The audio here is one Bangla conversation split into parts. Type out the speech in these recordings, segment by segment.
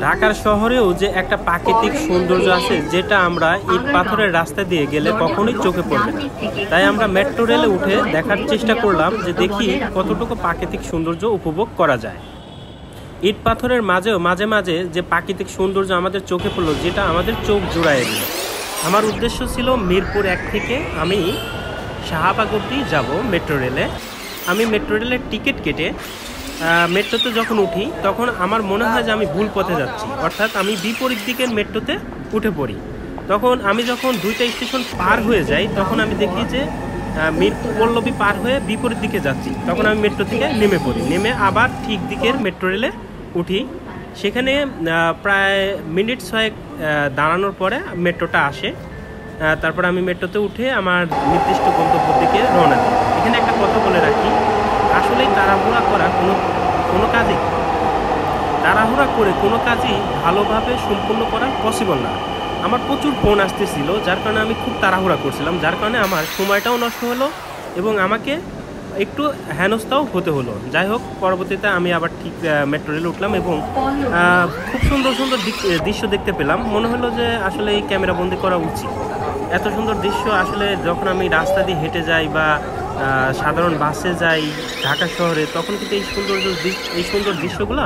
ঢাকার শহরেও যে একটা প্রাকৃতিক সৌন্দর্য আছে যেটা আমরা ইট পাথরের রাস্তা দিয়ে গেলে কখনোই চোখে পড়বে না। তাই আমরা মেট্রো রেলে উঠে দেখার চেষ্টা করলাম যে দেখি কতটুকু প্রাকৃতিক সৌন্দর্য উপভোগ করা যায়। ইট পাথরের মাঝেও মাঝে মাঝে যে প্রাকৃতিক সৌন্দর্য আমাদের চোখে পড়লো, যেটা আমাদের চোখ জুড়ায় দিল। আমার উদ্দেশ্য ছিল মিরপুর 1 থেকে আমি শাহবাগ অবধি যাব মেট্রো রেলে। আমি মেট্রো রেলের টিকিট কেটে মেট্রোতে যখন উঠি তখন আমার মনে হয় যে আমি ভুল পথে যাচ্ছি, অর্থাৎ আমি বিপরীত দিকের মেট্রোতে উঠে পড়ি। তখন আমি যখন 2টা স্টেশন পার হয়ে যাই তখন আমি দেখি যে মিরপুর পল্লবী পার হয়ে বিপরীত দিকে যাচ্ছি। তখন আমি মেট্রো থেকে নেমে পড়ি, নেমে আবার ঠিক দিকের মেট্রো রেলে উঠি। সেখানে প্রায় মিনিট 6 দাঁড়ানোর পরে মেট্রোটা আসে। তারপর আমি মেট্রোতে উঠে আমার নির্দিষ্ট গন্তব্যের দিকে রওনা দিই। এখানে একটা কথা বলে রাখি, আসলেই তাড়াহুড়া করা কোনো কাজই কোনো কাজই ভালোভাবে সম্পূর্ণ করা পসিবল না। আমার প্রচুর ফোন আসতেছিল, যার কারণে আমি খুব তাড়াহুড়া করছিলাম, যার কারণে আমার সময়টাও নষ্ট হলো এবং আমাকে একটু হেনস্থাও হতে হলো। যাই হোক, পরবর্তীতে আমি আবার ঠিক মেট্রো রেলে উঠলাম এবং খুব সুন্দর সুন্দর দৃশ্য দেখতে পেলাম। মনে হলো যে আসলে এই ক্যামেরা বন্দি করা উচিত। এত সুন্দর দৃশ্য আসলে যখন আমি রাস্তা দিয়ে হেঁটে যাই বা সাধারণ বাসে যাই ঢাকা শহরে, তখন কিন্তু এই সুন্দর দৃশ্যগুলো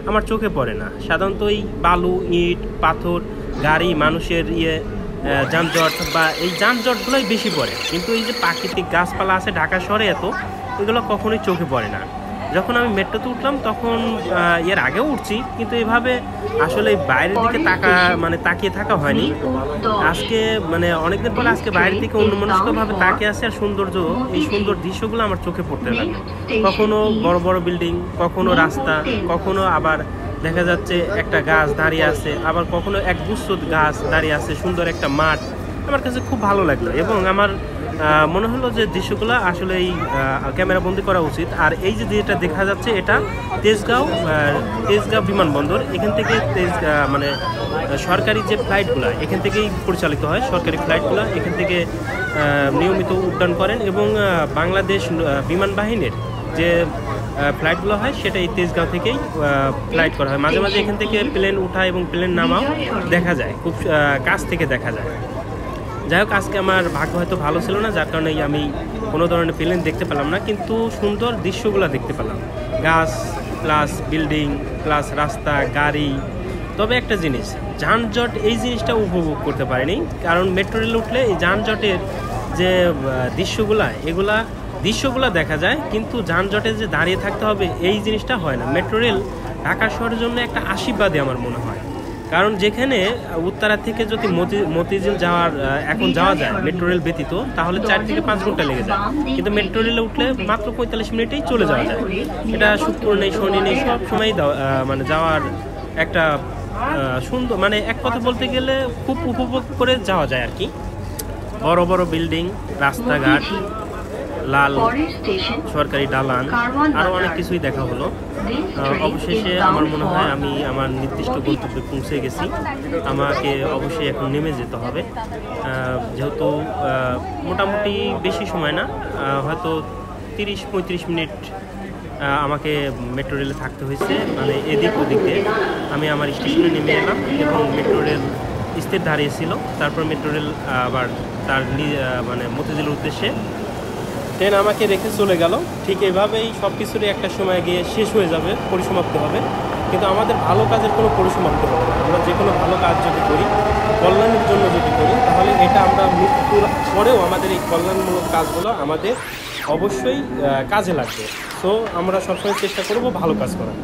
আমার চোখে পড়ে না। সাধারণত এই বালু, ইট, পাথর, গাড়ি, মানুষের যানজট বা এই যানজটগুলোই বেশি পড়ে, কিন্তু এই যে প্রাকৃতিক গাছপালা আছে ঢাকা শহরে এগুলো কখনোই চোখে পড়ে না। যখন আমি মেট্রোতে উঠলাম তখন এর আগেও উঠছি, কিন্তু এভাবে আসলে বাইরের দিকে তাকিয়ে থাকা হয়নি। আজকে অনেকদিন পরে আজকে বাইরের দিকে অন্যমনস্কভাবে তাকিয়ে আছে, আর এই সুন্দর দৃশ্যগুলো আমার চোখে পড়তে লাগলো। কখনো বড় বড় বিল্ডিং, কখনো রাস্তা, কখনো আবার দেখা যাচ্ছে একটা গাছ দাঁড়িয়ে আছে, আবার কখনো একগুচ্ছ গাছ দাঁড়িয়ে আছে, সুন্দর একটা মাঠ। আমার কাছে খুব ভালো লাগলো এবং আমার মনে হলো যে দৃশ্যগুলো আসলে এই ক্যামেরা বন্দি করা উচিত। আর এই যে যেটা দেখা যাচ্ছে এটা তেজগাঁও বিমানবন্দর। এখান থেকে সরকারি যে ফ্লাইটগুলো এখান থেকেই পরিচালিত হয়। সরকারি ফ্লাইটগুলো এখান থেকে নিয়মিত উড্ডয়ন করেন এবং বাংলাদেশ বিমান বাহিনীর যে ফ্লাইটগুলো হয় সেটা এই তেজগাঁও থেকেই ফ্লাইট করা হয়। মাঝে মাঝে এখান থেকে প্লেন উঠা এবং প্লেন নামাও দেখা যায়, খুব কাছ থেকে দেখা যায়। যাই হোক, আজকে আমার ভাগ্য হয়তো ভালো ছিল না, যার কারণে আমি কোনো ধরনের প্লেন দেখতে পেলাম না, কিন্তু সুন্দর দৃশ্যগুলো দেখতে পেলাম, গাছ প্লাস বিল্ডিং প্লাস রাস্তা, গাড়ি। তবে একটা জিনিস, যানজট এই জিনিসটা উপভোগ করতে পারিনি, কারণ মেট্রো রেলে উঠলে এই যানজটের যে দৃশ্যগুলা দেখা যায়, কিন্তু যানজটে যে দাঁড়িয়ে থাকতে হবে এই জিনিসটা হয় না। মেট্রো রেল ঢাকা শহরের জন্য একটা আশীর্বাদই আমার মনে হয়, কারণ যেখানে উত্তরা থেকে যদি মতিঝিল এখন যাওয়া যায় মেট্রো রেল ব্যতীত, তাহলে 4 থেকে 5 ঘন্টা লেগে যায়, কিন্তু মেট্রো রেলে উঠলে মাত্র 45 মিনিটেই চলে যাওয়া যায়। এটা শুক্র নেই, শনি নেই, সব সময় যাওয়ার একটা সুন্দর, এক কথা বলতে গেলে খুব উপভোগ করে যাওয়া যায় আর কি। বড় বড় বিল্ডিং, রাস্তাঘাট, লাল সরকারি দালান, আরও অনেক কিছুই দেখা হলো। অবশেষে আমার মনে হয় আমি আমার নির্দিষ্ট গন্তব্যে পৌঁছে গেছি। আমাকে অবশ্যই এখন নেমে যেতে হবে, যেহেতু মোটামুটি বেশি সময় না, হয়তো 30-35 মিনিট আমাকে মেট্রো রেলে থাকতে হয়েছে। এদিক ওদিকে আমি আমার স্টেশনে নেমে এলাম এবং মেট্রো রেল স্থির দাঁড়িয়েছিল। তারপর মেট্রো রেল আবার তার মতিঝিলের উদ্দেশ্যে ট্রেন আমাকে রেখে চলে গেল। ঠিক এভাবেই সব কিছুরই একটা সময় গিয়ে শেষ হয়ে যাবে, পরিসমাপ্তি হবে, কিন্তু আমাদের ভালো কাজের কোনো পরিসমাপ্তি হবে না। আমরা যে কোনো ভালো কাজ যদি করি, কল্যাণের জন্য যদি করি, তাহলে এটা আমরা মৃত্যুর পরেও আমাদের এই কল্যাণমূলক কাজগুলো আমাদের অবশ্যই কাজে লাগবে। সো আমরা সবসময় চেষ্টা করব ভালো কাজ করার।